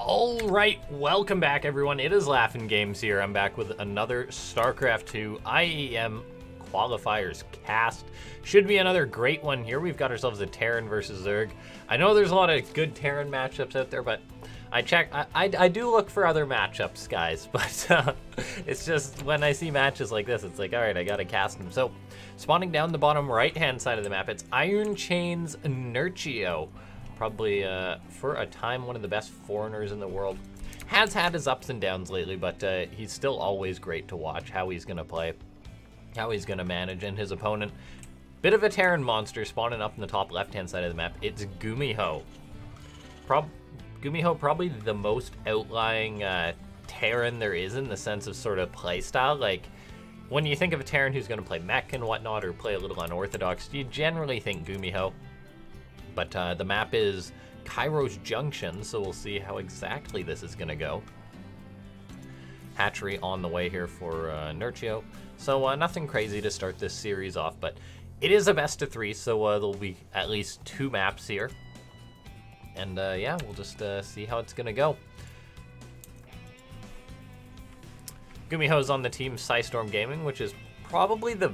Alright, welcome back everyone. It is LaughNgamez here. I'm back with another Starcraft 2 IEM qualifiers cast. Should be another great one here. We've got ourselves a Terran versus Zerg. I know there's a lot of good Terran matchups out there, but I do look for other matchups, guys. But it's just when I see matches like this, it's like, alright, I gotta cast them. So, spawning down the bottom right-hand side of the map, it's Iron Chain's Nerchio. Probably, for a time, one of the best foreigners in the world. Has had his ups and downs lately, but he's still always great to watch. How he's going to play, how he's going to manage, and his opponent. Bit of a Terran monster spawning up in the top left-hand side of the map. It's GuMiho. GuMiho, probably the most outlying Terran there is in the sense of sort of playstyle. Like, when you think of a Terran who's going to play mech and whatnot, or play a little unorthodox, you generally think GuMiho. But the map is Kairos Junction, so we'll see how exactly this is going to go. Hatchery on the way here for Nerchio. So nothing crazy to start this series off, but it is a best of 3, so there'll be at least 2 maps here. And yeah, we'll just see how it's going to go. GuMiho's on the team Psystorm Gaming, which is probably the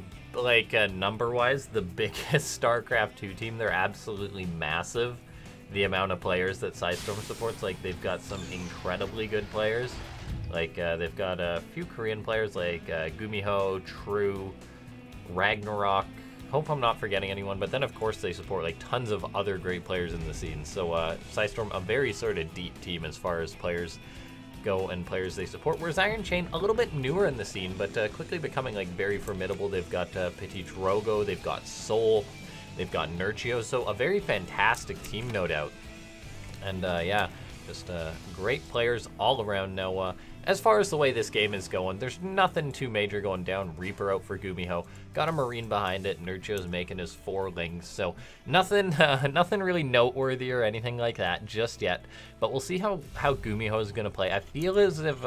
number-wise, the biggest StarCraft 2 team. They're absolutely massive, the amount of players that Psystorm supports. Like, they've got some incredibly good players. Like, they've got a few Korean players like GuMiho, True, Ragnarok. Hope I'm not forgetting anyone, but then, of course, they support, like, tons of other great players in the scene. So, Psystorm, a very sort of deep team as far as players go and players they support, whereas Iron Chain a little bit newer in the scene, but quickly becoming like very formidable. They've got Petit Rogo, they've got Soul, they've got Nerchio, so a very fantastic team, no doubt. And yeah, just great players all around. Now, as far as the way this game is going, there's nothing too major going down. Reaper out for GuMiho, got a Marine behind it. Nerchio's making his 4 lings, so nothing really noteworthy or anything like that just yet. But we'll see how GuMiho is going to play. I feel as if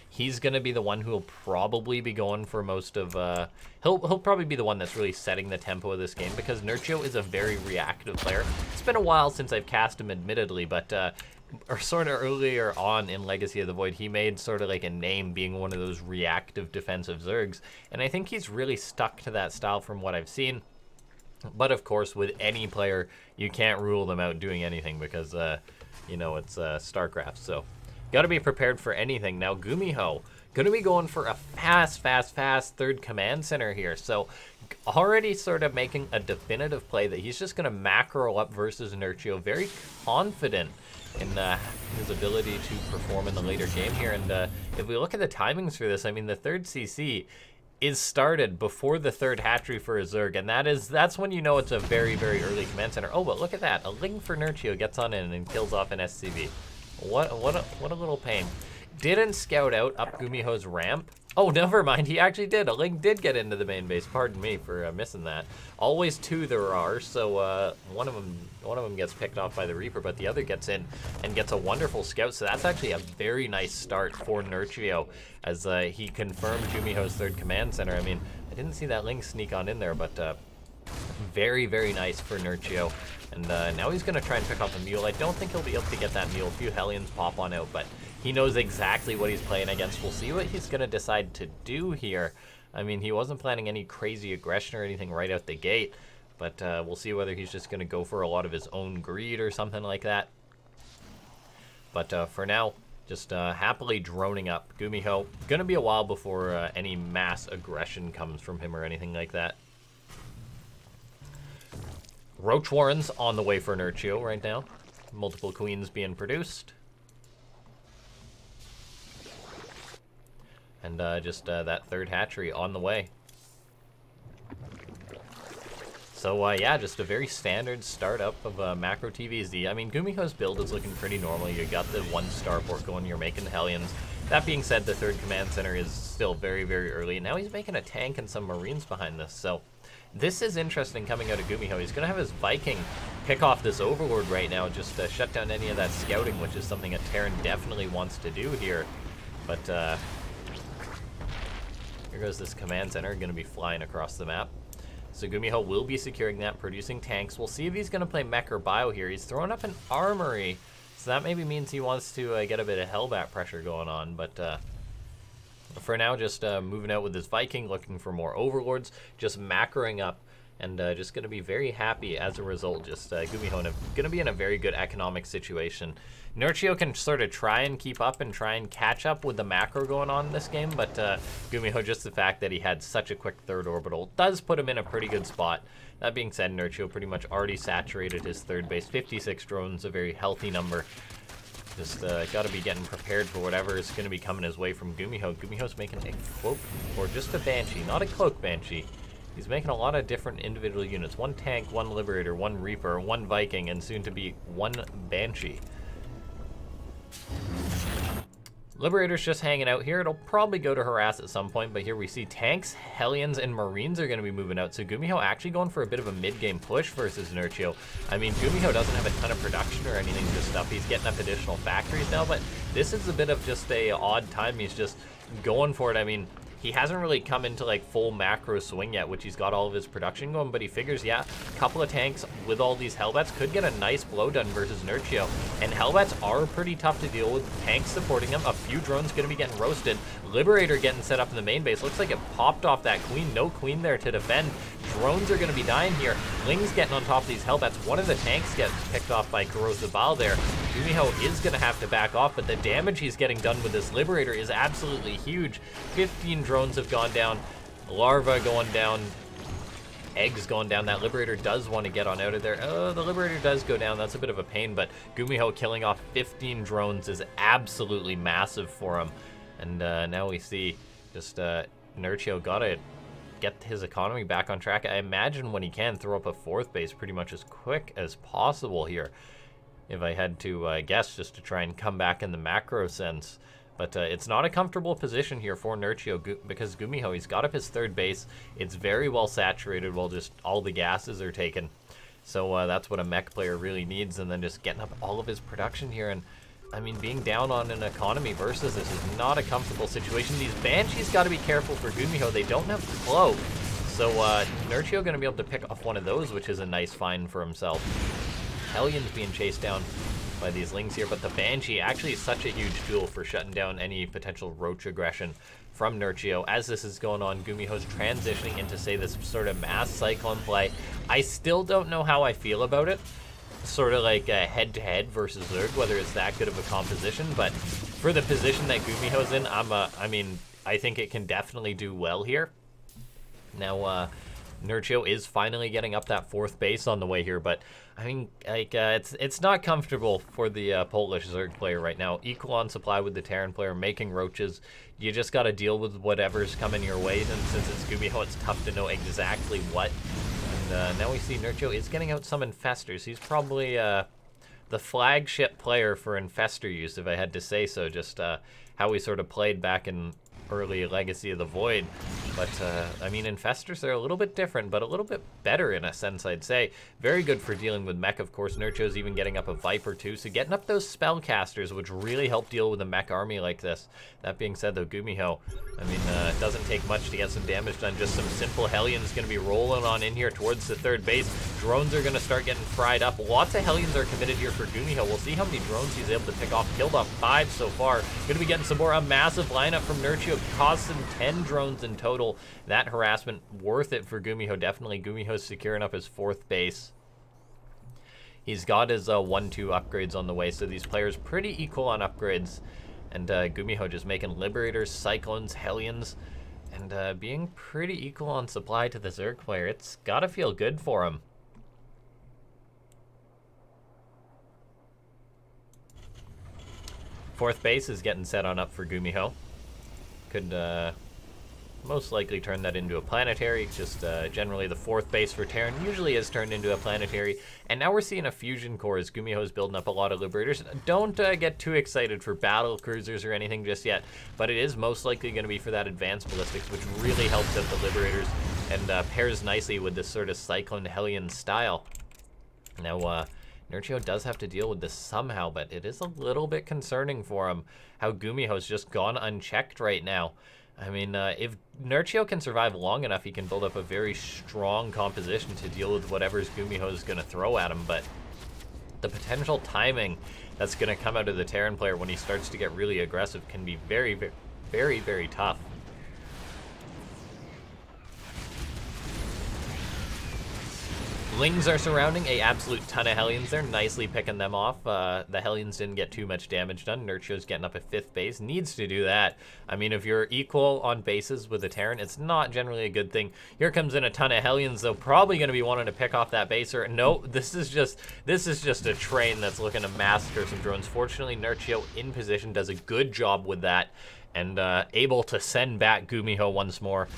he's going to be the one who will probably be going for most of... He'll probably be the one that's really setting the tempo of this game, because Nerchio is a very reactive player. It's been a while since I've cast him, admittedly, but... or sort of earlier on in Legacy of the Void, he made sort of like a name being one of those reactive defensive Zergs, and I think he's really stuck to that style from what I've seen. But of course, with any player, you can't rule them out doing anything because, you know, it's StarCraft, so gotta be prepared for anything. Now, GuMiho, gonna be going for a fast third command center here, so already sort of making a definitive play that he's just gonna macro up versus Nerchio, very confident in his ability to perform in the later game here. And if we look at the timings for this, I mean, the third CC is started before the third hatchery for a Zerg, and that's when you know it's a very early command center. Oh, but look at that, a ling for Nerchio gets on in and kills off an SCV. What a little pain. Didn't scout out up GuMiho's ramp. Oh, never mind, he actually did. A ling did get into the main base. Pardon me for missing that. Always 2 there are, so one of them gets picked off by the Reaper, but the other gets in and gets a wonderful scout. So that's actually a very nice start for Nerchio as he confirmed GuMiho's third command center. I mean, I didn't see that ling sneak on in there, but very nice for Nerchio. And now he's going to try and pick off a mule. I don't think he'll be able to get that mule. A few Hellions pop on out, but he knows exactly what he's playing against. We'll see what he's going to decide to do here. I mean, he wasn't planning any crazy aggression or anything right out the gate, but we'll see whether he's just going to go for a lot of his own greed or something like that. But for now, just happily droning up. GuMiho, going to be a while before any mass aggression comes from him or anything like that. Roach Warrens on the way for Nerchio right now. Multiple queens being produced. And just that third hatchery on the way. So yeah, just a very standard startup of macro TvZ. I mean, GuMiho's build is looking pretty normal. You got the 1 starport going, you're making Hellions. That being said, the third command center is still very early. And now he's making a tank and some Marines behind this, so... This is interesting coming out of GuMiho. He's going to have his Viking pick off this Overlord right now, just to shut down any of that scouting, which is something a Terran definitely wants to do here. But here goes this command center, going to be flying across the map. So GuMiho will be securing that, producing tanks. We'll see if he's going to play mech or bio here. He's throwing up an armory. So that maybe means he wants to get a bit of Hellbat pressure going on, but for now, just moving out with his Viking, looking for more Overlords, just macroing up, and just going to be very happy as a result. Just GuMiho going to be in a very good economic situation. Nerchio can sort of try and keep up and try and catch up with the macro going on in this game, but GuMiho, just the fact that he had such a quick third orbital, does put him in a pretty good spot. That being said, Nerchio pretty much already saturated his third base. 56 drones, a very healthy number. Just got to be getting prepared for whatever is going to be coming his way from GuMiho. GuMiho's making a cloak, or just a Banshee, not a cloak Banshee. He's making a lot of different individual units. 1 tank, 1 Liberator, 1 Reaper, 1 Viking, and soon to be 1 Banshee. Liberator's just hanging out here. It'll probably go to harass at some point, but here we see tanks, Hellions, and Marines are going to be moving out. So GuMiho actually going for a bit of a mid-game push versus Nerchio. I mean, GuMiho doesn't have a ton of production or anything, just stuff. He's getting up additional factories now, but this is a bit of just a odd time. He's just going for it. I mean, he hasn't really come into like full macro swing yet, which he's got all of his production going, but he figures, yeah, a couple of tanks with all these Hellbats could get a nice blow done versus Nerchio. And Hellbats are pretty tough to deal with, tanks supporting them, a few drones gonna be getting roasted. Liberator getting set up in the main base, looks like it popped off that queen, no queen there to defend. Drones are gonna be dying here. Ling's getting on top of these Hellbats. One of the tanks gets picked off by Corrosive Bile there. GuMiho is gonna have to back off, but the damage he's getting done with this Liberator is absolutely huge. 15 drones have gone down, Larva going down, Eggs going down. That Liberator does want to get on out of there. Oh, the Liberator does go down. That's a bit of a pain, but GuMiho killing off 15 drones is absolutely massive for him. And now we see just Nerchio gotta get his economy back on track. I imagine when he can throw up a 4th base pretty much as quick as possible here, if I had to guess, just to try and come back in the macro sense. But it's not a comfortable position here for Nerchio because GuMiho, he's got up his 3rd base. It's very well saturated while just all the gases are taken. So that's what a mech player really needs, and then just getting up all of his production here. And I mean, being down on an economy versus this is not a comfortable situation. These Banshees got to be careful for GuMiho. They don't have cloak. So Nerchio going to be able to pick off one of those, which is a nice find for himself. Hellions being chased down by these Lings here, but the Banshee actually is such a huge tool for shutting down any potential roach aggression from Nerchio. As this is going on, GuMiho's transitioning into, say, this sort of mass Cyclone play. I still don't know how I feel about it. Sort of like head-to-head versus Zerg, whether it's that good of a composition, but for the position that GuMiho's in, I mean, I think it can definitely do well here. Now, Nerchio is finally getting up that 4th base on the way here, but I mean, like, it's not comfortable for the Polish Zerg player right now. Equal on supply with the Terran player, making roaches. You just got to deal with whatever's coming your way, and since it's GuMiho, it's tough to know exactly what. And now we see Nerchio is getting out some Infestors. He's probably the flagship player for Infestor use, if I had to say so, just how we sort of played back in early Legacy of the Void. But I mean, Infestors are a little bit different, but a little bit better in a sense, I'd say. Very good for dealing with mech, of course. Nerchio's even getting up a Viper too, so getting up those Spellcasters, which really help deal with a mech army like this. That being said, though, GuMiho, I mean, it doesn't take much to get some damage done. Just some simple Hellions going to be rolling on in here towards the 3rd base. Drones are going to start getting fried up. Lots of Hellions are committed here for GuMiho. We'll see how many drones he's able to pick off. Killed off 5 so far. Going to be getting some more. A massive lineup from Nerchio. Cost him 10 drones in total. That harassment worth it for GuMiho. Definitely GuMiho's securing up his 4th base. He's got his 1-2 upgrades on the way, so these players pretty equal on upgrades. And GuMiho just making Liberators, Cyclones, Hellions, and being pretty equal on supply to the Zerg player. It's gotta feel good for him. Fourth base is getting set on up for GuMiho. Could most likely turn that into a planetary. Just generally the 4th base for Terran usually is turned into a planetary. And now we're seeing a fusion core as GuMiho's building up a lot of Liberators. Don't get too excited for battle cruisers or anything just yet, but it is most likely going to be for that advanced ballistics, which really helps out the Liberators and pairs nicely with this sort of Cyclone Hellion style. Now, Nerchio does have to deal with this somehow, but it is a little bit concerning for him how GuMiho's just gone unchecked right now. I mean, if Nerchio can survive long enough, he can build up a very strong composition to deal with whatever's GuMiho's going to throw at him, but the potential timing that's going to come out of the Terran player when he starts to get really aggressive can be very, very, very tough. Lings are surrounding a absolute ton of Hellions. They're nicely picking them off. The Hellions didn't get too much damage done. Nerchio's getting up at 5th base. Needs to do that. I mean, if you're equal on bases with a Terran, it's not generally a good thing. Here comes in a ton of Hellions, though. Probably going to be wanting to pick off that baser. No, this is just a train that's looking to massacre some drones. Fortunately, Nerchio in position does a good job with that. And able to send back GuMiho once more.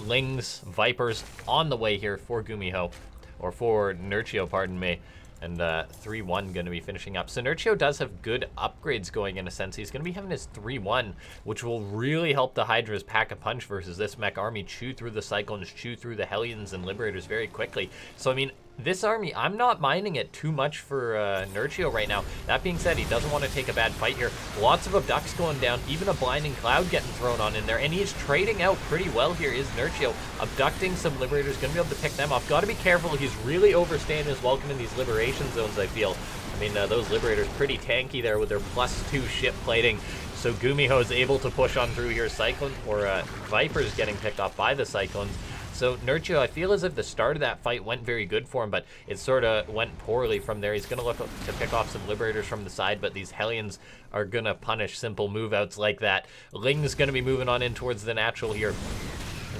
Lings, Vipers on the way here for GuMiho. Or for Nerchio, pardon me. And 3-1 going to be finishing up. So Nerchio does have good upgrades going in a sense. He's going to be having his 3-1, which will really help the Hydras pack a punch versus this mech army. Chew through the Cyclones, chew through the Hellions and Liberators very quickly. So, I mean, this army, I'm not minding it too much for Nerchio right now. That being said, he doesn't want to take a bad fight here. Lots of abducts going down, even a blinding cloud getting thrown on in there, and he's trading out pretty well here, is Nerchio. Abducting some Liberators, going to be able to pick them off. Got to be careful, he's really overstaying his welcome in these Liberation zones, I feel. I mean, those Liberators pretty tanky there with their +2 ship plating. So GuMiho is able to push on through here. Cyclone, or Vipers getting picked off by the Cyclones. So Nerchio, I feel as if the start of that fight went very good for him, but it sort of went poorly from there. He's going to look to pick off some Liberators from the side, but these Hellions are going to punish simple move-outs like that. Ling's going to be moving on in towards the natural here.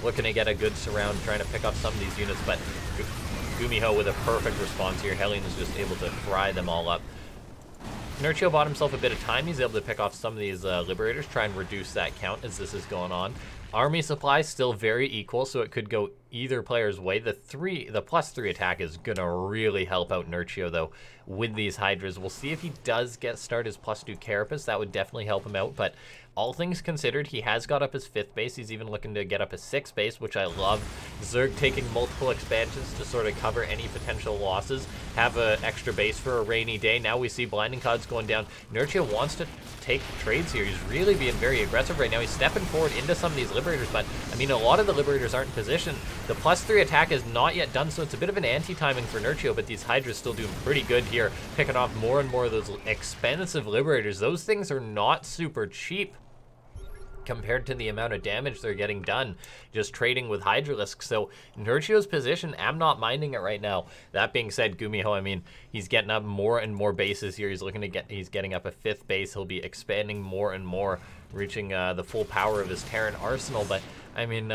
Looking to get a good surround, trying to pick off some of these units, but GuMiho with a perfect response here. Hellion is just able to fry them all up. Nerchio bought himself a bit of time. He's able to pick off some of these Liberators, try and reduce that count as this is going on. Army supply still very equal, so it could go either player's way. The +3 attack is gonna really help out Nerchio though with these Hydras. We'll see if he does start his +2 Carapace. That would definitely help him out, but all things considered, he has got up his 5th base. He's even looking to get up his 6th base, which I love. Zerg taking multiple expansions to sort of cover any potential losses. Have an extra base for a rainy day. Now we see Blinding Clouds going down. Nerchio wants to take trades here. He's really being very aggressive right now. He's stepping forward into some of these Liberators, but I mean, a lot of the Liberators aren't in position. The +3 attack is not yet done, so it's a bit of an anti-timing for Nerchio, but these Hydras still doing pretty good here, picking off more and more of those expensive Liberators. Those things are not super cheap compared to the amount of damage they're getting done just trading with Hydralisks. So Nerchio's position, I'm not minding it right now. That being said, GuMiho, I mean, he's getting up more and more bases here. He's looking to he's getting up a 5th base. He'll be expanding more and more, reaching the full power of his Terran arsenal. But I mean,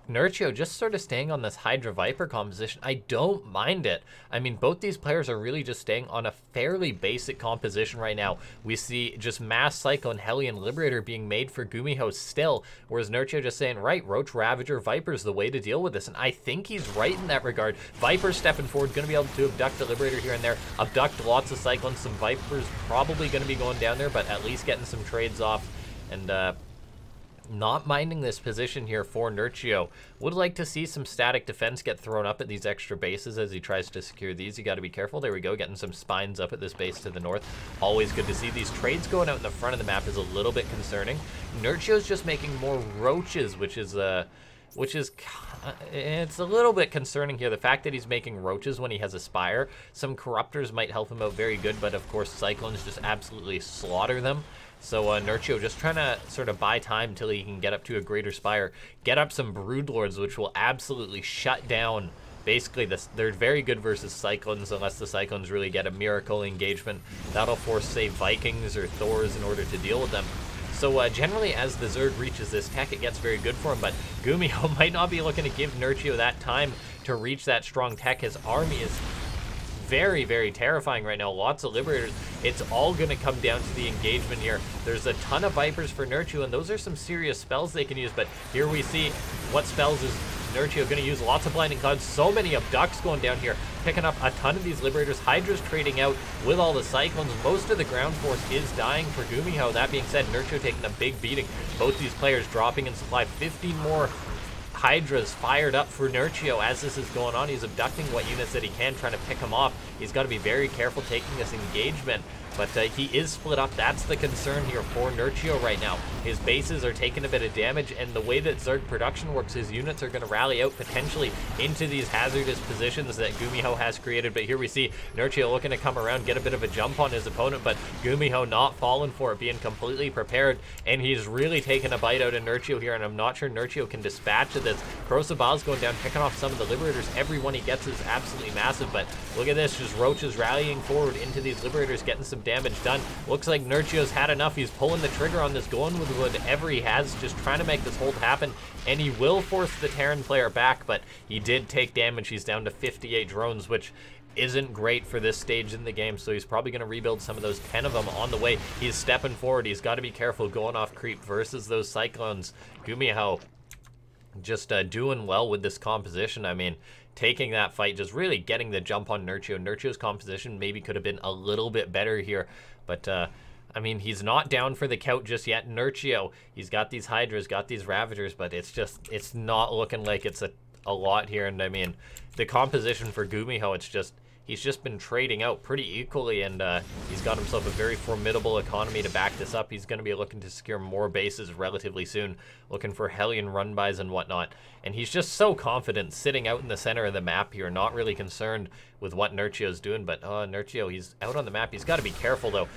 Nerchio just sort of staying on this Hydra Viper composition. I don't mind it. I mean, both these players are really just staying on a fairly basic composition right now. We see just mass Cyclone, Hellion, Liberator being made for GuMiho still, whereas Nerchio just saying, right, Roach, Ravager, Viper's the way to deal with this, and I think he's right in that regard. Viper's stepping forward, going to be able to abduct the Liberator here and there, abduct lots of Cyclones, some Vipers probably going to be going down there, but at least getting some trades off, and not minding this position here for Nerchio. Would like to see some static defense get thrown up at these extra bases as he tries to secure these. You got to be careful. There we go, getting some spines up at this base to the north. Always good to see. These trades going out in the front of the map is a little bit concerning. Nerchio's just making more roaches, which is it's a little bit concerning here. The fact that he's making roaches when he has a spire. Some corruptors might help him out very good, but of course Cyclones just absolutely slaughter them. So Nerchio just trying to sort of buy time until he can get up to a greater spire, get up some Broodlords, which will absolutely shut down. Basically, they're very good versus Cyclones unless the Cyclones really get a miracle engagement. That'll force, say, Vikings or Thors in order to deal with them. So generally, as the Zerg reaches this tech, it gets very good for him, but GuMiho might not be looking to give Nerchio that time to reach that strong tech. His army is very, very terrifying right now. Lots of Liberators. It's all going to come down to the engagement here. There's a ton of Vipers for Nerchio, and those are some serious spells they can use, but here we see what spells is Nerchio going to use. Lots of Blinding Clouds, so many abducts going down here, picking up a ton of these Liberators. Hydra's trading out with all the Cyclones. Most of the ground force is dying for GuMiho. That being said, Nerchio taking a big beating. Both these players dropping in supply. 15 more Hydras fired up for Nerchio as this is going on. He's abducting what units that he can, trying to pick them off. He's got to be very careful taking this engagement. But he is split up. That's the concern here for Nerchio right now. His bases are taking a bit of damage, and the way that Zerg production works, his units are going to rally out potentially into these hazardous positions that GuMiho has created. But here we see Nerchio looking to come around, get a bit of a jump on his opponent, but GuMiho not falling for it, being completely prepared, and he's really taking a bite out of Nerchio here, and I'm not sure Nerchio can dispatch this. Crosabal's going down, picking off some of the Liberators. Every one he gets is absolutely massive, but look at this, just Roaches rallying forward into these Liberators, getting some damage done. Looks like Nerchio's had enough. He's pulling the trigger on this, going with whatever he has, just trying to make this hold happen, and he will force the Terran player back, but he did take damage. He's down to 58 drones, which isn't great for this stage in the game, so he's probably going to rebuild some of those. 10 of them on the way. He's stepping forward. He's got to be careful going off creep versus those Cyclones. GuMiho just doing well with this composition. I mean, taking that fight, just really getting the jump on Nerchio. Nerchio's composition maybe could have been a little bit better here, but I mean, he's not down for the count just yet. Nerchio, he's got these Hydras, got these Ravagers, but it's not looking like it's a lot here. And I mean, the composition for GuMiho, he's just been trading out pretty equally, and he's got himself a very formidable economy to back this up. He's going to be looking to secure more bases relatively soon, looking for Hellion run-bys and whatnot. And he's just so confident sitting out in the center of the map here, not really concerned with what Nerchio's doing. But Nerchio, he's out on the map. He's got to be careful, though.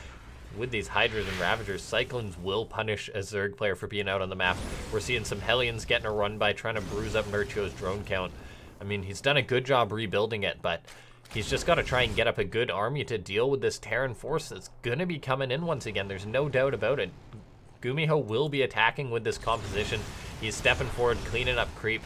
With these Hydras and Ravagers, Cyclones will punish a Zerg player for being out on the map. We're seeing some Hellions getting a run-by, trying to bruise up Nerchio's drone count. I mean, he's done a good job rebuilding it, but he's just got to try and get up a good army to deal with this Terran force that's going to be coming in once again. There's no doubt about it. GuMiho will be attacking with this composition. He's stepping forward, cleaning up creep.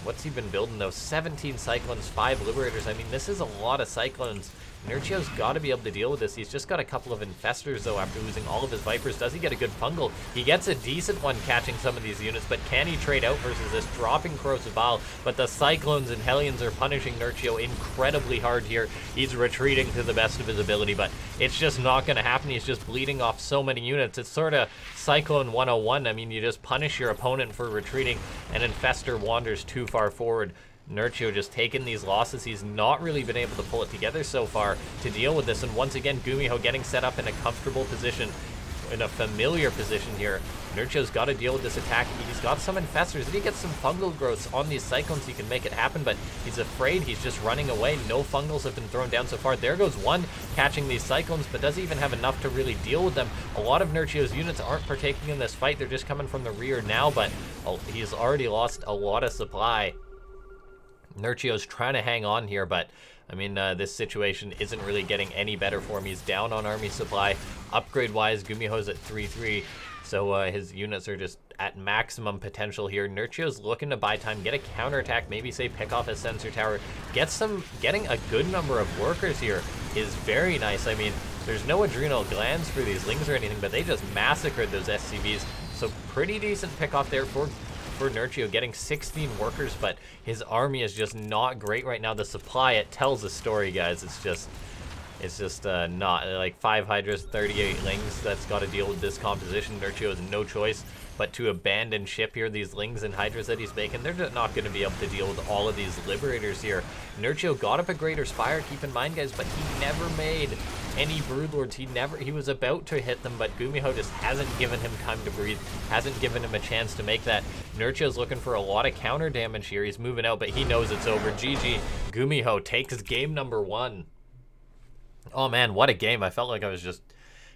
What's he been building, though? 17 Cyclones, 5 Liberators. I mean, this is a lot of Cyclones. Nerchio's got to be able to deal with this. He's just got a couple of Infestors, though, after losing all of his Vipers. Does he get a good fungal? He gets a decent one catching some of these units, but can he trade out versus this? Dropping Crosabal, but the Cyclones and Hellions are punishing Nerchio incredibly hard here. He's retreating to the best of his ability, but it's just not going to happen. He's just bleeding off so many units. It's sort of Cyclone 101. I mean, you just punish your opponent for retreating, and Infestor wanders too far forward. Nerchio just taking these losses. He's not really been able to pull it together so far to deal with this. And once again, GuMiho getting set up in a comfortable position, in a familiar position here. Nerchio's got to deal with this attack. He's got some Infestors. If he gets some fungal growths on these Cyclones, he can make it happen, but he's afraid. He's just running away. No fungals have been thrown down so far. There goes one catching these Cyclones, but doesn't even have enough to really deal with them. A lot of Nerchio's units aren't partaking in this fight. They're just coming from the rear now, but he's already lost a lot of supply. Nerchio's trying to hang on here, but I mean, this situation isn't really getting any better for him. He's down on army supply. Upgrade-wise, GuMiho's at 3-3, so his units are just at maximum potential here. Nerchio's looking to buy time, get a counterattack, maybe say pick off his sensor tower. Getting a good number of workers here is very nice. I mean, there's no adrenal glands for these Lings or anything, but they just massacred those SCVs, so pretty decent pick off there for Nerchio, getting 16 workers, but his army is just not great right now. The supply, it tells a story, guys. It's just not, like 5 Hydras, 38 Lings. That's got to deal with this composition. Nerchio has no choice but to abandon ship here. These Lings and Hydras that he's making, they're just not going to be able to deal with all of these Liberators here. Nerchio got up a Greater Spire, keep in mind, guys, but he never made any Broodlords. He was about to hit them, but GuMiho just hasn't given him time to breathe, hasn't given him a chance to make that. Nerchio's looking for a lot of counter damage here. He's moving out, but he knows it's over. GG. GuMiho takes game number 1. Oh man, what a game. I felt like I was just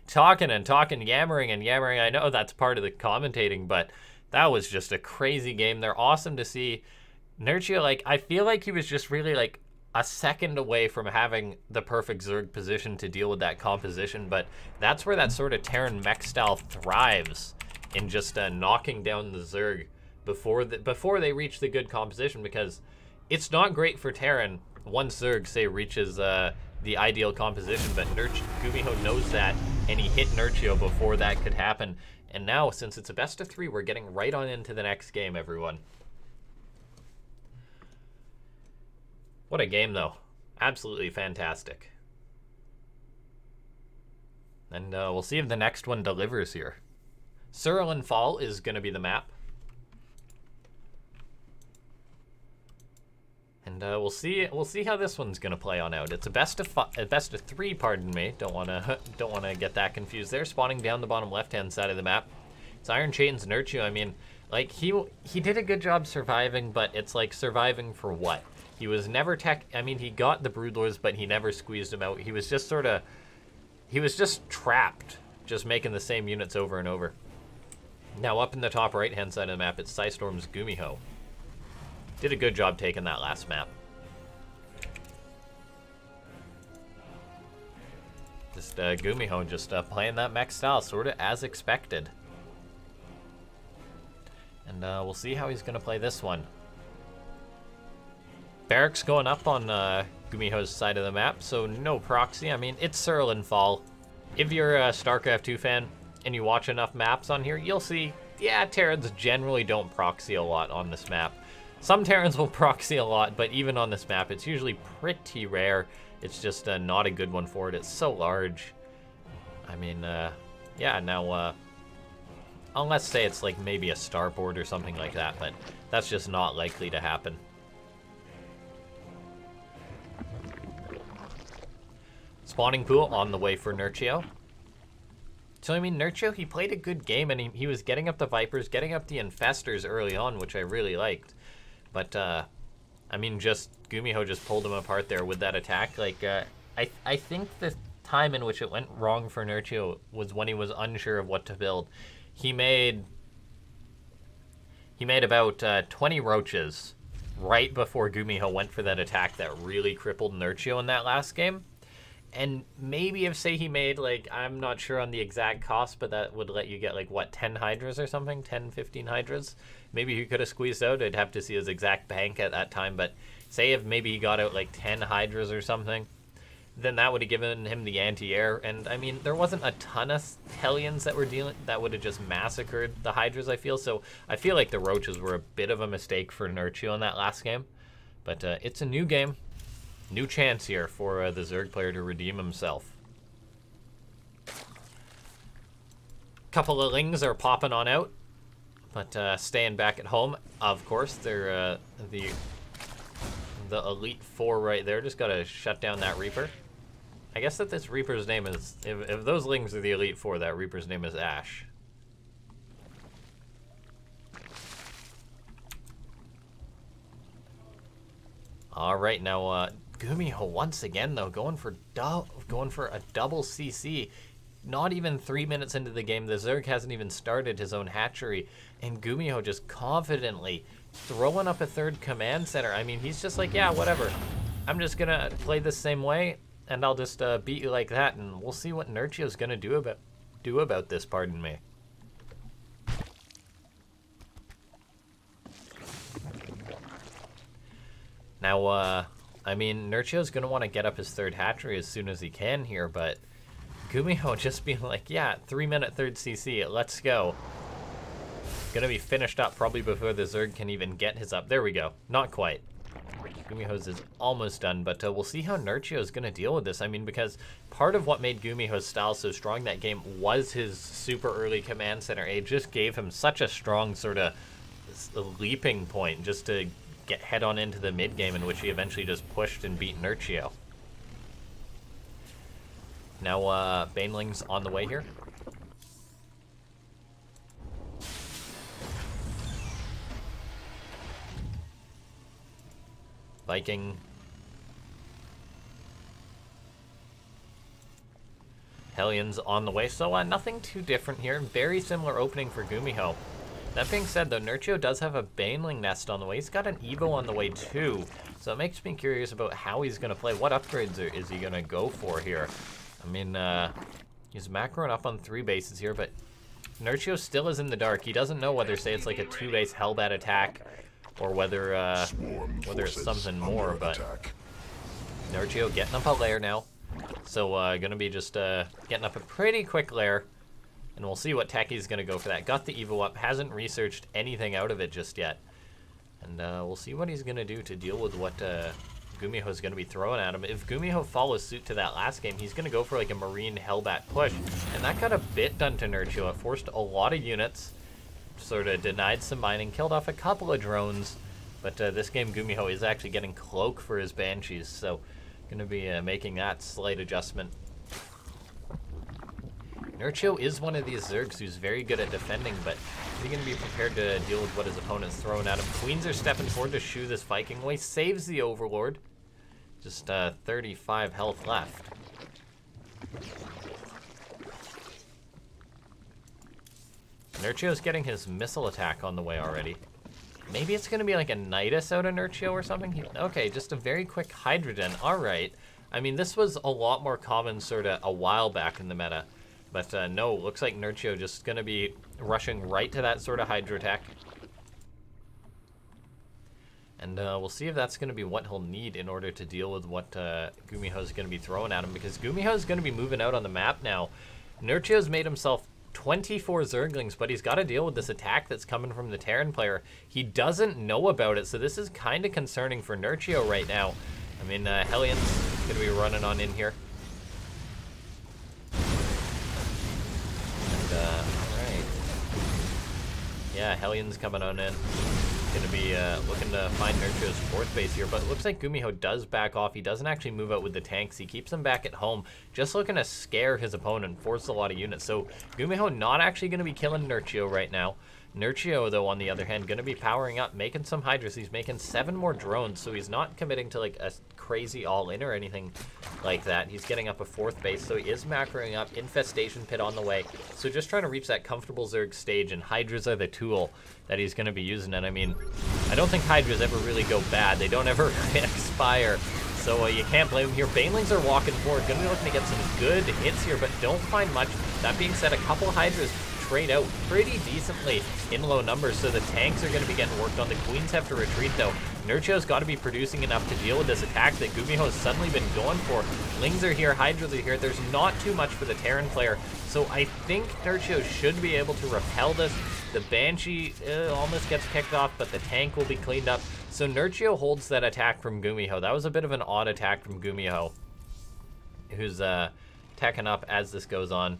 talking and talking, yammering and yammering. I know that's part of the commentating, but that was just a crazy game. They're awesome to see. Nerchio, like, I feel like he was just really like a second away from having the perfect Zerg position to deal with that composition, but that's where that sort of Terran mech style thrives, in just knocking down the Zerg before they reach the good composition, because it's not great for Terran once Zerg, say, reaches the ideal composition, but GuMiho knows that, and he hit Nerchio before that could happen. And now, since it's a best of 3, we're getting right on into the next game, everyone. What a game, though. Absolutely fantastic. And we'll see if the next one delivers here. Cerulean Fall is going to be the map. And And we'll see how this one's gonna play on out. It's a best of 3, pardon me. Don't wanna get that confused there. Spawning down the bottom left-hand side of the map. It's Iron Chain's Nerchio. I mean, like, he did a good job surviving, but it's like surviving for what? He was never I mean, he got the Broodlords, but he never squeezed them out. He was just trapped, just making the same units over and over. Now up in the top right-hand side of the map, it's Psystorm's GuMiho. Did a good job taking that last map. Just GuMiho just playing that mech style, sort of as expected. And we'll see how he's going to play this one. Barracks going up on GuMiho's side of the map, so no proxy. I mean, it's Surl and Fall. If you're a StarCraft 2 fan and you watch enough maps on here, you'll see, yeah, Terrans generally don't proxy a lot on this map. Some Terrans will proxy a lot, but even on this map, it's usually pretty rare. It's just not a good one for it. It's so large. I mean, yeah, now, unless, say, it's like maybe a starboard or something like that, but that's just not likely to happen. Spawning pool on the way for Nerchio. So, I mean, Nerchio, he played a good game, and he was getting up the Vipers, getting up the Infestors early on, which I really liked. But, I mean, just GuMiho just pulled him apart there with that attack. Like, I think the time in which it went wrong for Nerchio was when he was unsure of what to build. He made about 20 roaches right before GuMiho went for that attack that really crippled Nerchio in that last game. And maybe if, say, he made, like, I'm not sure on the exact cost, but that would let you get, like, what, 10 Hydras or something? 10, 15 Hydras? Maybe he could have squeezed out. I'd have to see his exact bank at that time. But say if maybe he got out, like, 10 Hydras or something, then that would have given him the anti-air. And, I mean, there wasn't a ton of Hellions that would have just massacred the Hydras, I feel. So I feel like the Roaches were a bit of a mistake for Nerchio in that last game. But it's a new game. New chance here for the Zerg player to redeem himself. Couple of Lings are popping on out, but staying back at home, of course. They're the Elite Four right there. Just gotta shut down that Reaper. I guess that this Reaper's name is, if those Lings are the Elite Four, that Reaper's name is Ash. All right, now GuMiho once again though going for a double CC. Not even 3 minutes into the game, the Zerg hasn't even started his own hatchery, and GuMiho just confidently throwing up a third command center. I mean, he's just like, yeah, whatever. I'm just gonna play the same way, and I'll just beat you like that, and we'll see what Nerchio's gonna do about this. Pardon me. Now, I mean, Nerchio's going to want to get up his third hatchery as soon as he can here, but GuMiho just being like, yeah, 3-minute third CC, let's go. Going to be finished up probably before the Zerg can even get his up. There we go. Not quite. GuMiho's is almost done, but we'll see how Nerchio is going to deal with this. I mean, because part of what made GuMiho's style so strong that game was his super early command center. It just gave him such a strong sort of leaping point just to head on into the mid game, in which he eventually just pushed and beat Nerchio. Now Baneling's on the way here. Viking. Hellions on the way, so nothing too different here. Very similar opening for GuMiho. That being said, though, Nerchio does have a Baneling nest on the way. He's got an Evo on the way, too. So it makes me curious about how he's going to play. What upgrades is he going to go for here? I mean, he's macroing up on 3 bases here, but Nerchio still is in the dark. He doesn't know whether, say, it's like a 2-base Hellbat attack or whether it's something more, but Nerchio getting up a lair now. So going to be just getting up a pretty quick lair. And we'll see what tech he's going to go for that. Got the Evo up. Hasn't researched anything out of it just yet. And we'll see what he's going to do to deal with what GuMiho's going to be throwing at him. If GuMiho follows suit to that last game, he's going to go for like a Marine Hellbat push. And that got a bit done to Nerchio. It forced a lot of units. Sort of denied some mining. Killed off a couple of drones. But this game, GuMiho is actually getting Cloak for his Banshees, so going to be making that slight adjustment. Nerchio is one of these Zergs who's very good at defending, but is he going to be prepared to deal with what his opponent's throwing at him? Queens are stepping forward to shoo this Viking away. Saves the Overlord. Just 35 health left. Nerchio's getting his missile attack on the way already. Maybe it's going to be like a Nidus out of Nerchio or something. Okay, just a very quick Hydrogen. All right. I mean, this was a lot more common sort of a while back in the meta. But no, looks like Nerchio just going to be rushing right to that sort of Hydra attack. And we'll see if that's going to be what he'll need in order to deal with what GuMiho's going to be throwing at him. Because GuMiho's going to be moving out on the map now. Nerchio's made himself 24 Zerglings, but he's got to deal with this attack that's coming from the Terran player. He doesn't know about it, so this is kind of concerning for Nerchio right now. I mean, Hellion's going to be running on in here. And, alright. Yeah, Hellion's coming on in. Going to be looking to find Nerchio's fourth base here, but it looks like GuMiho does back off. He doesn't actually move out with the tanks. He keeps them back at home, just looking to scare his opponent, force a lot of units. So GuMiho not actually going to be killing Nerchio right now. Nerchio, though, on the other hand, going to be powering up, making some Hydras. He's making 7 more drones, so he's not committing to like a crazy all-in or anything like that. He's getting up a fourth base, so he is macroing up. Infestation Pit on the way. So just trying to reach that comfortable Zerg stage, and Hydras are the tool that he's going to be using. And I mean, I don't think Hydras ever really go bad. They don't ever expire. So you can't blame him here. Banelings are walking forward. Going to be looking to get some good hits here, but don't find much. That being said, a couple Hydras trade out pretty decently in low numbers, so the tanks are going to be getting worked on. The Queens have to retreat, though. Nerchio's got to be producing enough to deal with this attack that GuMiho has suddenly been going for. Lings are here, Hydras are here. There's not too much for the Terran player, so I think Nerchio should be able to repel this. The Banshee almost gets picked off, but the tank will be cleaned up. So Nerchio holds that attack from GuMiho. That was a bit of an odd attack from GuMiho, who's teching up as this goes on.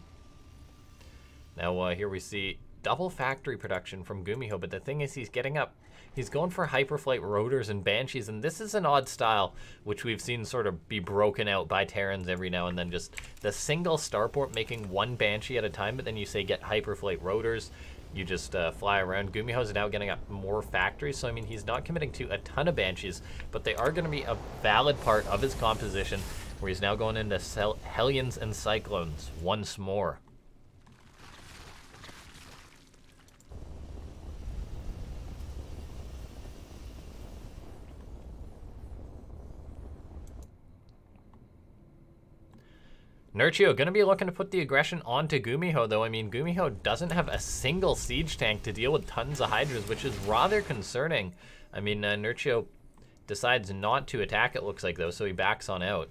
Now here we see double factory production from GuMiho, but the thing is he's getting up. He's going for Hyperflight Rotors and Banshees, and this is an odd style, which we've seen sort of be broken out by Terrans every now and then. Just the single starport making 1 Banshee at a time, but then you say get Hyperflight Rotors. You just fly around. GuMiho's now getting up more factories, so I mean he's not committing to a ton of Banshees, but they are going to be a valid part of his composition, where he's now going into Hellions and Cyclones once more. Nerchio going to be looking to put the aggression onto GuMiho, though. I mean, GuMiho doesn't have a single siege tank to deal with tons of Hydras, which is rather concerning. I mean, Nerchio decides not to attack, it looks like, though, so he backs on out.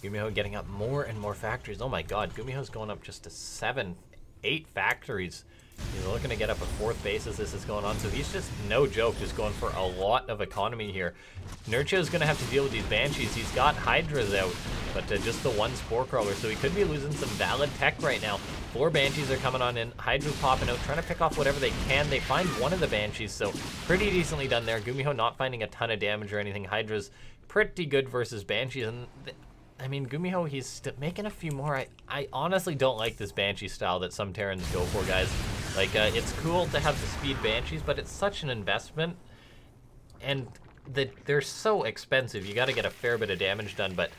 GuMiho getting up more and more factories. Oh my god, GuMiho's going up just to 7, 8 factories. He's looking to get up a 4th base as this is going on, so he's just, no joke, just going for a lot of economy here. Nerchio's going to have to deal with these Banshees. He's got Hydras out, but just the 1 Spore Crawler, so he could be losing some valid tech right now. 4 Banshees are coming on in, Hydra's popping out, trying to pick off whatever they can. They find one of the Banshees, so pretty decently done there. GuMiho not finding a ton of damage or anything. Hydra's pretty good versus Banshees, and I mean, GuMiho, he's making a few more. I honestly don't like this Banshee style that some Terrans go for, guys. Like, it's cool to have the speed Banshees, but it's such an investment, and they're so expensive. You got to get a fair bit of damage done, but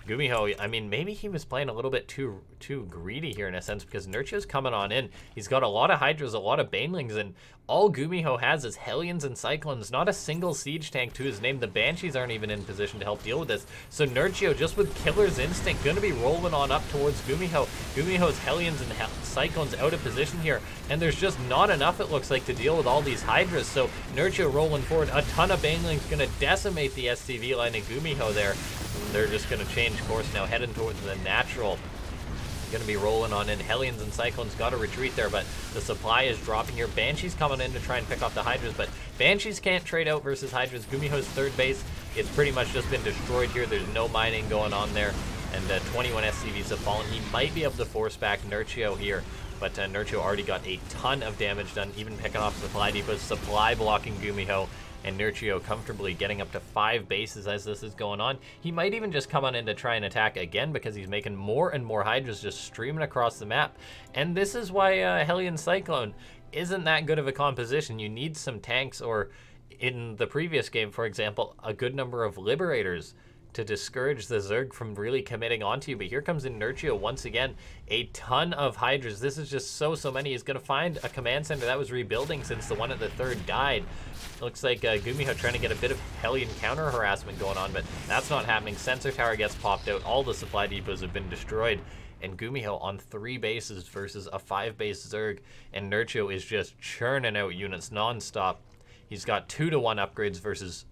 GuMiho, I mean, maybe he was playing a little bit too greedy here in a sense, because Nerchio's coming on in. He's got a lot of Hydras, a lot of Banelings, and all GuMiho has is Hellions and Cyclones. Not a single siege tank to his name. The Banshees aren't even in position to help deal with this. So Nerchio, just with Killer's Instinct, going to be rolling on up towards GuMiho. GuMiho's Hellions and Cyclones out of position here, and there's just not enough, it looks like, to deal with all these Hydras. So Nerchio rolling forward. A ton of Banelings going to decimate the SCV line of GuMiho there. They're just going to change course now, heading towards the natural. Going to be rolling on in. Hellions and Cyclones got to retreat there, but the supply is dropping here. Banshees coming in to try and pick off the Hydras, but Banshees can't trade out versus Hydras. GuMiho's 3rd base, it's pretty much just been destroyed here. There's no mining going on there. and 21 SCVs have fallen. He might be able to force back Nerchio here, but Nerchio already got a ton of damage done, even picking off supply depots, supply blocking GuMiho, and Nerchio comfortably getting up to 5 bases as this is going on. He might even just come on in to try and attack again because he's making more and more Hydras just streaming across the map. And this is why Hellion Cyclone isn't that good of a composition. You need some tanks, or in the previous game, for example, a good number of Liberators to discourage the Zerg from really committing onto you. But here comes in Nerchio once again. A ton of Hydras. This is just so many. He's going to find a command center that was rebuilding since the one at the third died. Looks like GuMiho trying to get a bit of Hellion counter harassment going on, but that's not happening. Sensor tower gets popped out. All the supply depots have been destroyed. And GuMiho on 3 bases versus a 5-base Zerg. And Nerchio is just churning out units non-stop. He's got 2-to-1 upgrades versus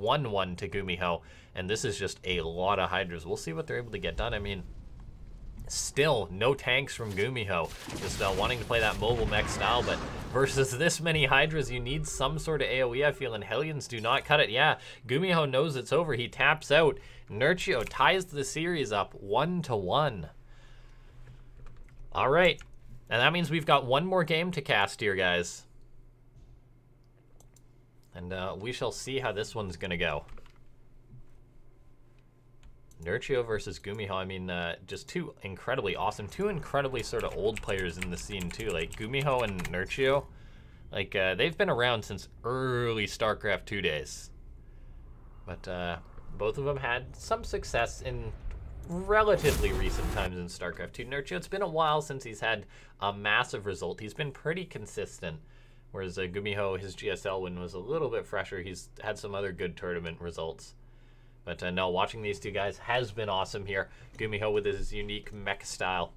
1-1 to GuMiho, and this is just a lot of Hydras. We'll see what they're able to get done. I mean, still no tanks from GuMiho, just wanting to play that mobile mech style, but versus this many Hydras, you need some sort of AoE, I feel, and Hellions do not cut it. Yeah, GuMiho knows it's over. He taps out. Nerchio ties the series up 1-1. All right, and that means we've got one more game to cast here, guys. And we shall see how this one's going to go. Nerchio versus GuMiho. I mean, just two incredibly awesome, two incredibly sort of old players in the scene, too. Like, GuMiho and Nerchio, like, they've been around since early Starcraft 2 days. But both of them had some success in relatively recent times in Starcraft 2. Nerchio, it's been a while since he's had a massive result. He's been pretty consistent. Whereas GuMiho, his GSL win was a little bit fresher. He's had some other good tournament results. But no, watching these two guys has been awesome here. GuMiho with his unique mech style.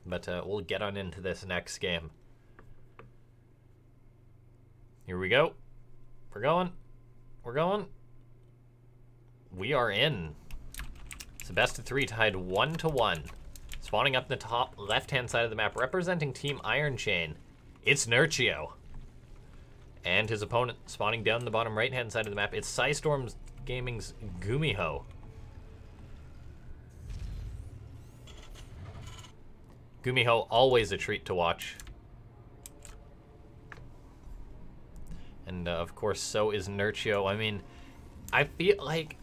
But we'll get on into this next game. Here we go. We're going. We're going. We are in. It's a best of 3 tied 1-1. Spawning up the top left-hand side of the map, representing Team Iron Chain. It's Nerchio. And his opponent spawning down the bottom right-hand side of the map. It's Psystorm Gaming's GuMiho. GuMiho, always a treat to watch. And of course, so is Nerchio. I mean, I feel like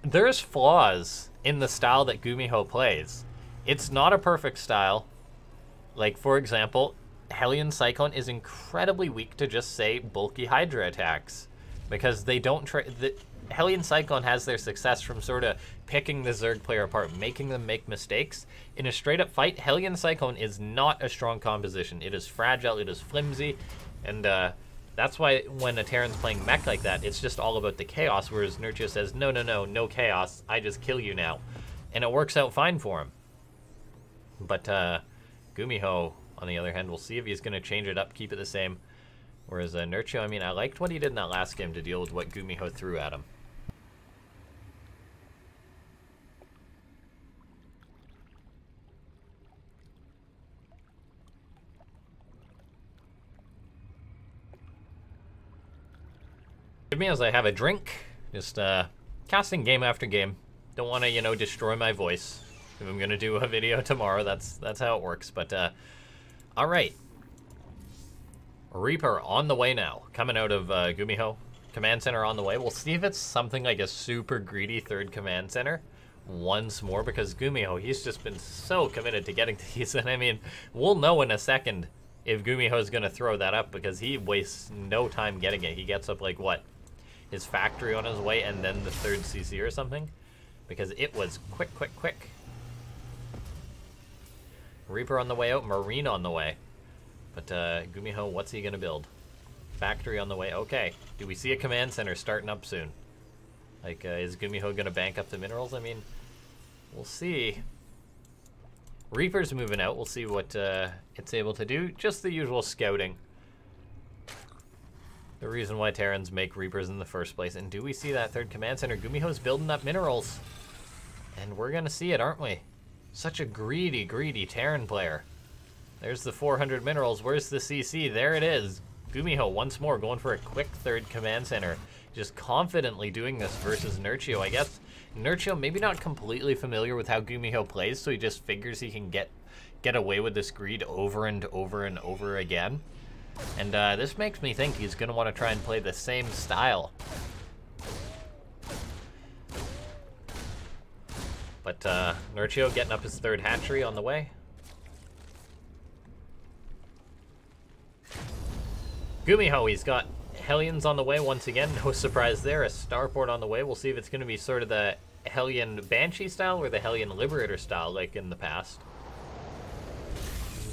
there's flaws in the style that GuMiho plays. It's not a perfect style. Like, for example, Hellion Cyclone is incredibly weak to just, say, bulky Hydra attacks. Because they don't Hellion Cyclone has their success from sort of picking the Zerg player apart, making them make mistakes. In a straight-up fight, Hellion Cyclone is not a strong composition. It is fragile, it is flimsy, and that's why when a Terran's playing mech like that, it's just all about the chaos, whereas Nerchio says, no chaos, I just kill you now. And it works out fine for him. But GuMiho, on the other hand, we'll see if he's going to change it up, keep it the same. Whereas Nerchio, I mean, I liked what he did in that last game to deal with what GuMiho threw at him. Give me as I have a drink, just casting game after game. Don't want to, you know, destroy my voice. If I'm going to do a video tomorrow, that's how it works. But, all right. Reaper on the way now. Coming out of GuMiho. Command center on the way. We'll see if it's something like a super greedy third command center once more, because GuMiho, he's just been so committed to getting to these. And I mean, we'll know in a second if GuMiho is going to throw that up, because he wastes no time getting it. He gets up, like, what? His factory on his way, and then the third CC or something, because it was quick. Reaper on the way out, Marine on the way. But GuMiho, what's he gonna build? Factory on the way. Okay. Do we see a command center starting up soon? Like, is GuMiho gonna bank up the minerals? I mean, we'll see. Reaper's moving out. We'll see what it's able to do. Just the usual scouting. The reason why Terrans make Reapers in the first place. And do we see that third command center? GuMiho's building up minerals. And we're gonna see it, aren't we? Such a greedy Terran player. There's the 400 minerals. Where's the CC? There it is. GuMiho once more going for a quick third command center. just confidently doing this versus Nerchio. I guess Nerchio maybe not completely familiar with how GuMiho plays, so he just figures he can get away with this greed over and over and over again. And this makes me think he's going to want to try and play the same style. But Nerchio getting up his third hatchery on the way. GuMiho, he's got Hellions on the way once again. No surprise there. A starport on the way. We'll see if it's going to be sort of the Hellion Banshee style or the Hellion Liberator style like in the past.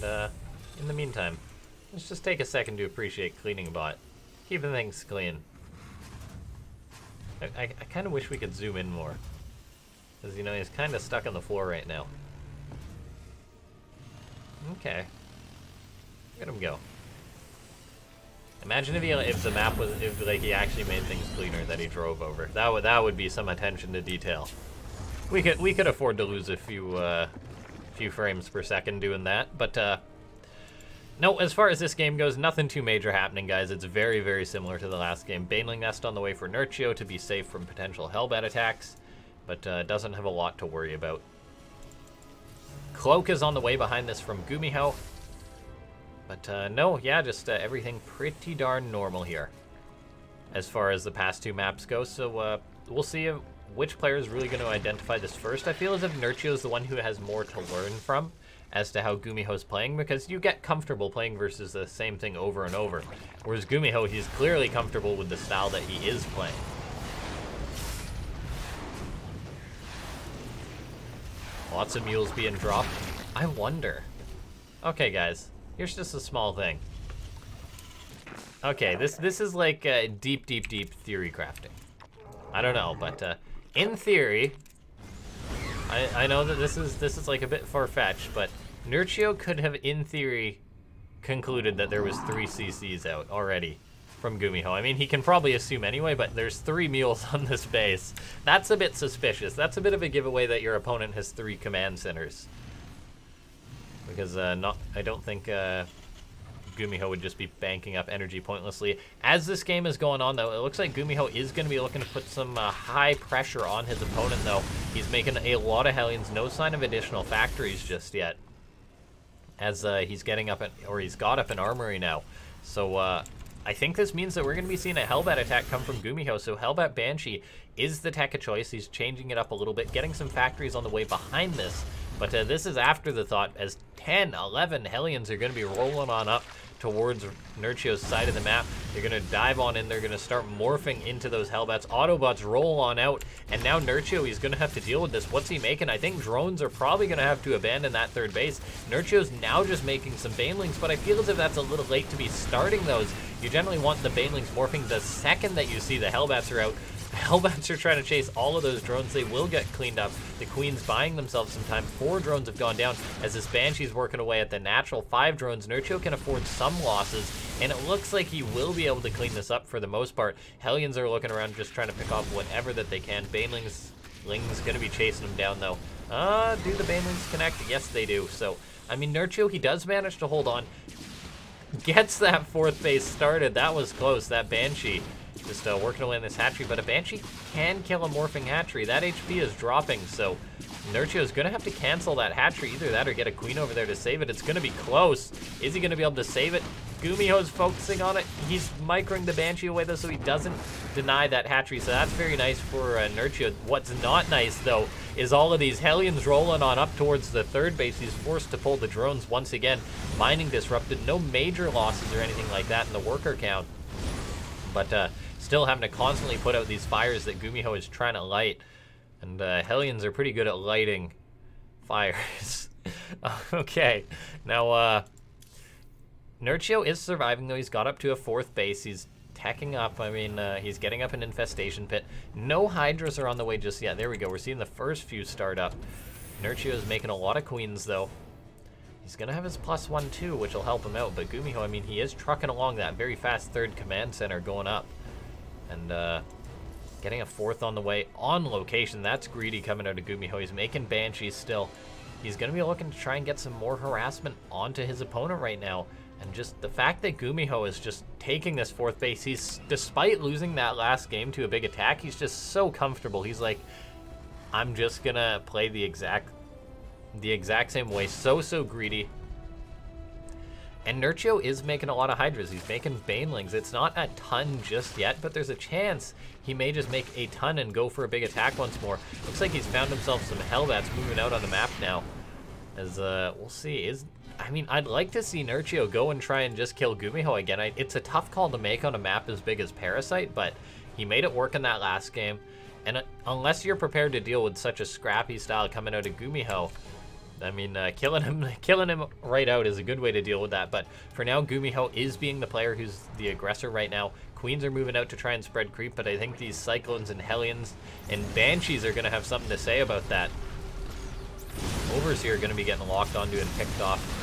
And in the meantime, let's just take a second to appreciate cleaning bot. Keeping things clean. I kind of wish we could zoom in more. Because, you know, he's kind of stuck on the floor right now. Okay. Let him go. Imagine if the map was, if like he actually made things cleaner that he drove over. That would be some attention to detail. We could afford to lose a few frames per second doing that, but no, as far as this game goes, nothing too major happening, guys. It's very, very similar to the last game. Baneling Nest on the way for Nerchio to be safe from potential Hellbat attacks, but doesn't have a lot to worry about. Cloak is on the way behind this from GuMiho. But no, yeah, just everything pretty darn normal here as far as the past two maps go. So we'll see which player is really going to identify this first. I feel as if Nerchio is the one who has more to learn from as to how GuMiho's playing, because you get comfortable playing versus the same thing over and over. Whereas GuMiho, he's clearly comfortable with the style that he is playing. Lots of mules being dropped. I wonder. Okay, guys. Here's just a small thing. Okay, this is like deep theory crafting. I don't know, but in theory, I know that this is like a bit far-fetched, but Nerchio could have, in theory, concluded that there was 3 CCs out already from GuMiho. I mean, he can probably assume anyway, but there's 3 mules on this base. That's a bit suspicious. That's a bit of a giveaway that your opponent has 3 command centers. Because I don't think GuMiho would just be banking up energy pointlessly. As this game is going on, though, it looks like GuMiho is going to be looking to put some high pressure on his opponent, though. He's making a lot of Hellions. No sign of additional factories just yet. As he's getting up, he's got up an armory now. So I think this means that we're going to be seeing a Hellbat attack come from GuMiho. So Hellbat Banshee is the tech of choice. He's changing it up a little bit, getting some factories on the way behind this. But this is after the thought, as 10, 11 Hellions are going to be rolling on up towards Nerchio's side of the map. They're going to dive on in. They're going to start morphing into those Hellbats. Autobots roll on out. And now Nerchio, he's going to have to deal with this. What's he making? I think drones are probably going to have to abandon that third base. Nerchio's now just making some Banelings, but I feel as if that's a little late to be starting those. You generally want the Banelings morphing the second that you see the Hellbats are out. Hellbats are trying to chase all of those drones. They will get cleaned up. The Queen's buying themselves some time. 4 drones have gone down as this Banshee's working away at the natural 5 drones. Nerchio can afford some losses, and it looks like he will be able to clean this up for the most part. Hellions are looking around just trying to pick off whatever that they can. Banelings going to be chasing them down, though. Do the Banelings connect? Yes, they do. So, I mean, Nerchio, he does manage to hold on. Gets that 4th base started. That was close. That Banshee just working away in this hatchery, but a Banshee can kill a morphing hatchery. That HP is dropping, so Nerchio is going to have to cancel that hatchery. Either that or get a Queen over there to save it. It's going to be close. Is he going to be able to save it? GuMiho's focusing on it. He's microing the Banshee away, though, so he doesn't deny that hatchery, so that's very nice for Nerchio. What's not nice, though, is all of these Hellions rolling on up towards the 3rd base. He's forced to pull the drones once again. Mining disrupted. No major losses or anything like that in the worker count, but still having to constantly put out these fires that GuMiho is trying to light. And Hellions are pretty good at lighting fires. Okay, now Nerchio is surviving, though. He's got up to a 4th base. He's teching up. I mean, he's getting up an infestation pit. No Hydras are on the way just yet. There we go. We're seeing the first few start up. Nerchio is making a lot of Queens, though. He's going to have his +1 too, which will help him out. But GuMiho, I mean, he is trucking along that very fast 3rd command center going up. And getting a 4th on the way on location. That's greedy coming out of GuMiho. He's making Banshees still. He's going to be looking to try and get some more harassment onto his opponent right now. And just the fact that GuMiho is just taking this 4th base, he's, despite losing that last game to a big attack, he's just so comfortable. He's like, I'm just gonna play the exact same way. So greedy. And Nerchio is making a lot of Hydras. He's making Banelings. It's not a ton just yet, but there's a chance he may just make a ton and go for a big attack once more. Looks like he's found himself some Hellbats moving out on the map now. As, we'll see. I mean, I'd like to see Nerchio go and try and just kill GuMiho again. It's a tough call to make on a map as big as Parasite, but he made it work in that last game. And unless you're prepared to deal with such a scrappy style coming out of GuMiho, I mean, killing him right out is a good way to deal with that. But for now, GuMiho is being the player who's the aggressor right now. Queens are moving out to try and spread creep, but I think these Cyclones and Hellions and Banshees are going to have something to say about that. Overseer are going to be getting locked onto and picked off.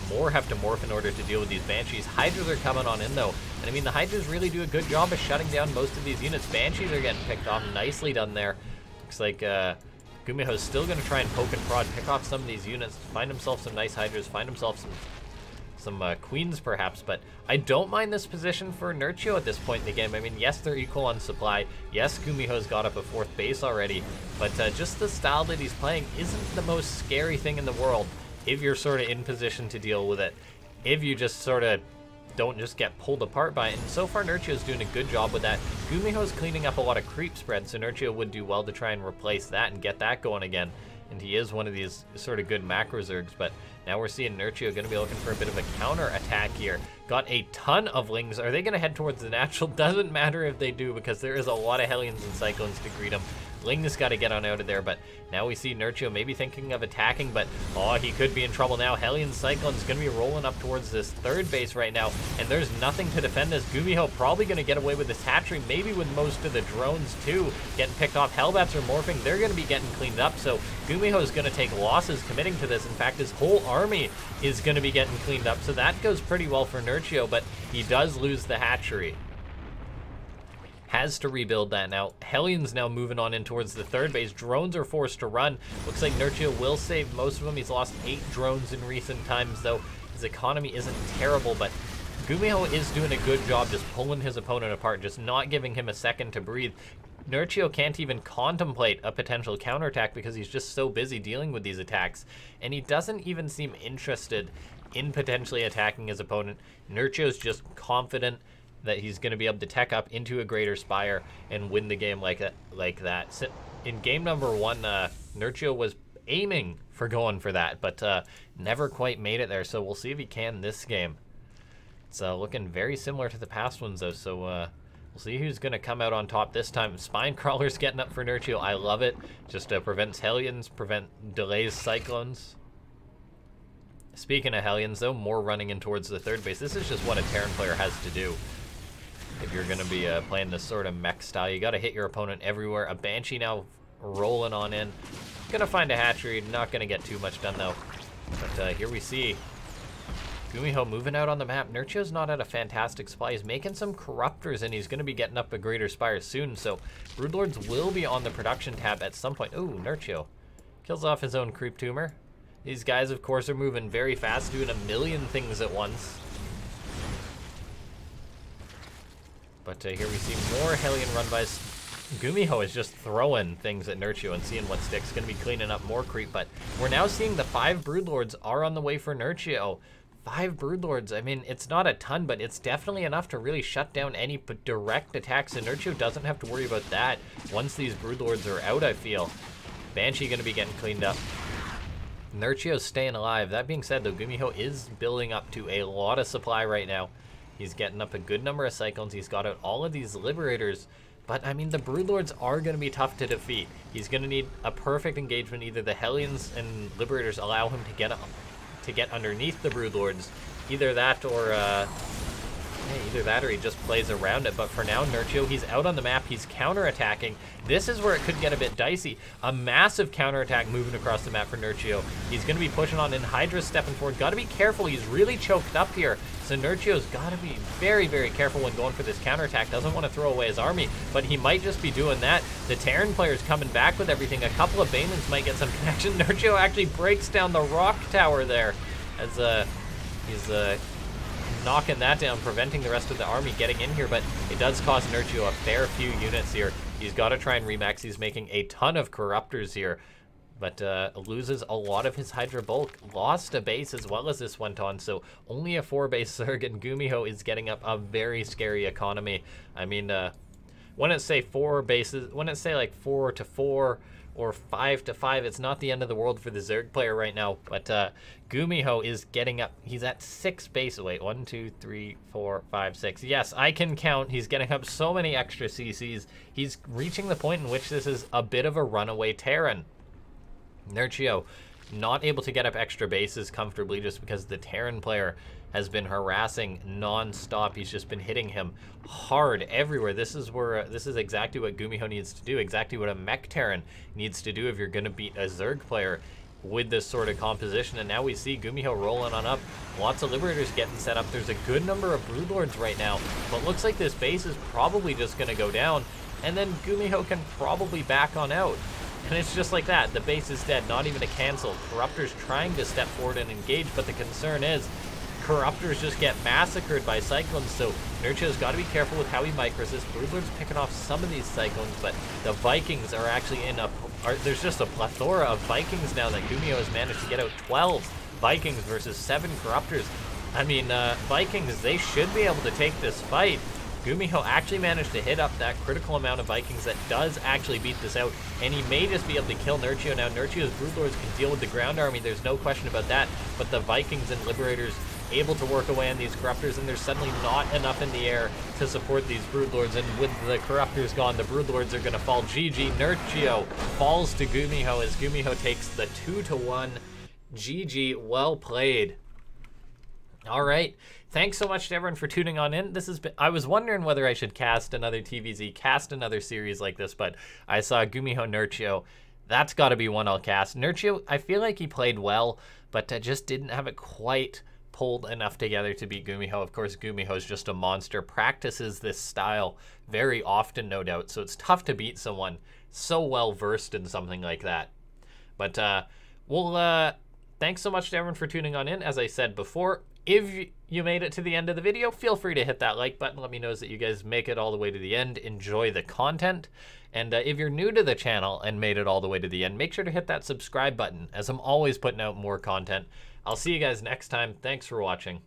More have to morph in order to deal with these Banshees. Hydras are coming on in, though. And I mean, the Hydras really do a good job of shutting down most of these units. Banshees are getting picked off. Nicely done there. Looks like GuMiho's still going to try and poke and prod, pick off some of these units, find himself some nice Hydras, find himself some Queens, perhaps. But I don't mind this position for Nerchio at this point in the game. I mean, yes, they're equal on supply. Yes, GuMiho's got up a 4th base already. But just the style that he's playing isn't the most scary thing in the world if you're sort of in position to deal with it. If you just sort of don't just get pulled apart by it. And so far, Nerchio's doing a good job with that. GuMiho's cleaning up a lot of creep spread, so Nerchio would do well to try and replace that and get that going again. And he is one of these sort of good macro zergs, but now we're seeing Nerchio going to be looking for a bit of a counter attack here. Got a ton of Lings. Are they going to head towards the natural? Doesn't matter if they do, because there is a lot of Hellions and Cyclones to greet him. Ling's got to get on out of there, but now we see Nerchio maybe thinking of attacking, but oh, he could be in trouble now. Hellion Cyclone's going to be rolling up towards this 3rd base right now, and there's nothing to defend this. GuMiho probably going to get away with this hatchery, maybe with most of the drones too getting picked off. Hellbats are morphing. They're going to be getting cleaned up, so GuMiho is going to take losses committing to this. In fact, his whole army is going to be getting cleaned up, so that goes pretty well for Nerchio, but he does lose the hatchery. Has to rebuild that now. Hellions now moving on in towards the 3rd base. Drones are forced to run. Looks like Nerchio will save most of them. He's lost 8 drones in recent times, though his economy isn't terrible, but GuMiho is doing a good job just pulling his opponent apart, just not giving him a second to breathe. Nerchio can't even contemplate a potential counterattack because he's just so busy dealing with these attacks, and he doesn't even seem interested in potentially attacking his opponent. Nerchio's just confident that he's going to be able to tech up into a greater spire and win the game like that. So in game number 1, Nerchio was aiming for going for that, but never quite made it there, so we'll see if he can this game. It's looking very similar to the past ones, though, so we'll see who's going to come out on top this time. Spine Crawler's getting up for Nerchio. I love it. Just prevents Hellions, delays Cyclones. Speaking of Hellions, though, more running in towards the 3rd base. This is just what a Terran player has to do. If you're going to be playing this sort of mech style, you got to hit your opponent everywhere. A Banshee now rolling on in. Going to find a hatchery. Not going to get too much done, though. But here we see GuMiho moving out on the map. Nerchio's not at a fantastic supply. He's making some Corruptors, and he's going to be getting up a greater spire soon. So Broodlords will be on the production tab at some point. Ooh, Nerchio kills off his own Creep Tumor. These guys, of course, are moving very fast, doing a million things at once. But here we see more Hellion run-bys. GuMiho is just throwing things at Nerchio and seeing what sticks. Going to be cleaning up more creep, but we're now seeing the 5 Broodlords are on the way for Nerchio. 5 Broodlords, I mean, it's not a ton, but it's definitely enough to really shut down any direct attacks, and Nerchio doesn't have to worry about that once these Broodlords are out, I feel. Banshee going to be getting cleaned up. Nerchio's staying alive. That being said, though, GuMiho is building up to a lot of supply right now. He's getting up a good number of Cyclones. He's got out all of these Liberators. But, I mean, the Broodlords are going to be tough to defeat. He's going to need a perfect engagement. Either the Hellions and Liberators allow him to get underneath the Broodlords. Either that or he just plays around it. But for now, Nerchio, he's out on the map. He's counterattacking. This is where it could get a bit dicey. A massive counterattack moving across the map for Nerchio. He's going to be pushing on in. Hydra's stepping forward. Got to be careful. He's really choked up here. So Nerchio's got to be very, very careful when going for this counterattack. Doesn't want to throw away his army, but he might just be doing that. The Terran player's coming back with everything. A couple of Banelings might get some connection. Nerchio actually breaks down the rock tower there as he's knocking that down, preventing the rest of the army getting in here, but it does cost Nerchio a fair few units here. He's got to try and remax. He's making a ton of corruptors here, but loses a lot of his Hydra bulk. Lost a base as well as this went on, so only a 4-base Zerg, and GuMiho is getting up a very scary economy. I mean, when it say 4 bases, when it say like 4 to 4 or 5 to 5, it's not the end of the world for the Zerg player right now, but GuMiho is getting up. He's at 6 bases. Wait, 1, 2, 3, 4, 5, 6. Yes, I can count. He's getting up so many extra CCs. He's reaching the point in which this is a bit of a runaway Terran. Nerchio not able to get up extra bases comfortably just because the Terran player has been harassing non-stop. He's just been hitting him hard everywhere. This is exactly what GuMiho needs to do, exactly what a mech Terran needs to do if you're going to beat a Zerg player with this sort of composition. And now we see GuMiho rolling on up. Lots of Liberators getting set up. There's a good number of Broodlords right now, but looks like this base is probably just going to go down, and then GuMiho can probably back on out. And it's just like that. The base is dead, not even a cancel. Corruptors trying to step forward and engage, but the concern is Corruptors just get massacred by Cyclones, so Nerchio's got to be careful with how he micros this. Broodlord's picking off some of these Cyclones, but the Vikings are actually in there's just a plethora of Vikings now that GuMiho has managed to get out. 12 Vikings versus 7 Corruptors. I mean, Vikings, they should be able to take this fight. GuMiho actually managed to hit up that critical amount of Vikings that does actually beat this out, and he may just be able to kill Nerchio. Now, Nerchio's Broodlords can deal with the ground army, there's no question about that, but the Vikings and Liberators able to work away on these Corruptors, and there's suddenly not enough in the air to support these Broodlords, and with the Corruptors gone, the Broodlords are going to fall. GG, Nerchio falls to GuMiho as GuMiho takes the 2-1. GG, well played. All right. Thanks so much to everyone for tuning on in. I was wondering whether I should cast another TvZ, cast another series like this, but I saw GuMiho Nerchio. That's got to be one I'll cast. Nerchio, I feel like he played well, but just didn't have it quite pulled enough together to beat GuMiho. Of course, GuMiho is just a monster, practices this style very often, no doubt, so it's tough to beat someone so well versed in something like that. But thanks so much to everyone for tuning on in. As I said before, if you made it to the end of the video, feel free to hit that like button. Let me know that you guys make it all the way to the end. Enjoy the content. And if you're new to the channel and made it all the way to the end, make sure to hit that subscribe button, as I'm always putting out more content. I'll see you guys next time. Thanks for watching.